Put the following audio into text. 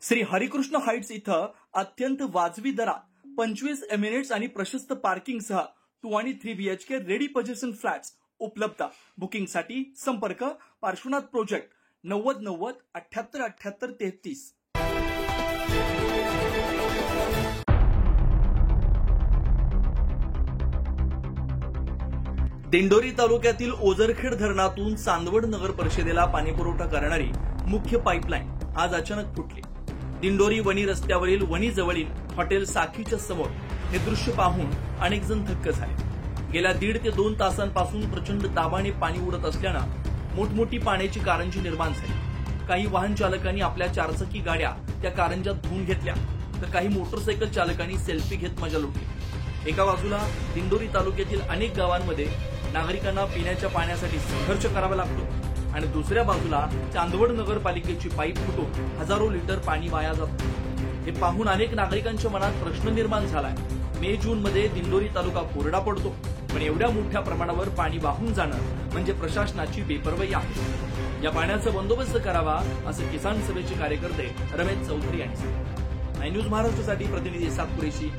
Shri Harikrishna Heights इथं अत्यंत वाजवी दरात 25 एमिनेट्स आणि प्रशस्त पार्किंगसह 2 आणि 3 BHK रेडी पोझिशन फ्लॅट्स उपलब्ध। बुकिंगसाठी संपर्क पार्श्वनाथ प्रोजेक्ट 9090 78 78 33। दिंडोरी तालुक्यातील ओझरखेड धरणातून चांदवड नगर परिषदेला पाणीपुरवठा करणारी मुख्य पाईपलाईन आज अचानक फुटली। दिंडोरी वणी रस्त्यावरील वणी जवळील हॉटेल साखीच्या समोर हे दृश्य पाहून अनेक जण थक्क झाले। गेल्या 1.5 ते 2 तासांपासून प्रचंड दाबाने पाणी उडत असल्यानं मोठमोठी पाण्याची कारंजी निर्माण झाली। काही वाहन चालकांनी आपल्या 4चाकी गाड्या त्या कारंजात धुवून घेतल्या, तर काही मोटरसायकल चालकांनी सेल्फी घेत मजा लुटली। एका बाजूला दिंडोरी तालुक्यातील अनेक गावांमध्ये नागरिकांना पिण्याच्या पाण्यासाठी संघर्ष करावा लागतो आणि दुसऱ्या बाजूला चांदवड नगरपालिकेची पाईप फुटून हजारो लिटर पाणी वाया जातं। हे पाहून अनेक नागरिकांच्या मनात प्रश्न निर्माण झालाय। मे जून मध्ये दिंडोरी तालुका कोरडा पडतो, पण एवढ्या मोठ्या प्रमाणावर पाणी वाहून जाणं म्हणजे प्रशासनाची बेपर्वाई आहे। या पाण्याचा बंदोबस्त करावा असं किसान सभेचे कार्यकर्ते रमेश चौधरी यांनी सांगितलं। न्यूज महाराष्ट्रासाठी प्रतिनिधी सात कुरेशी,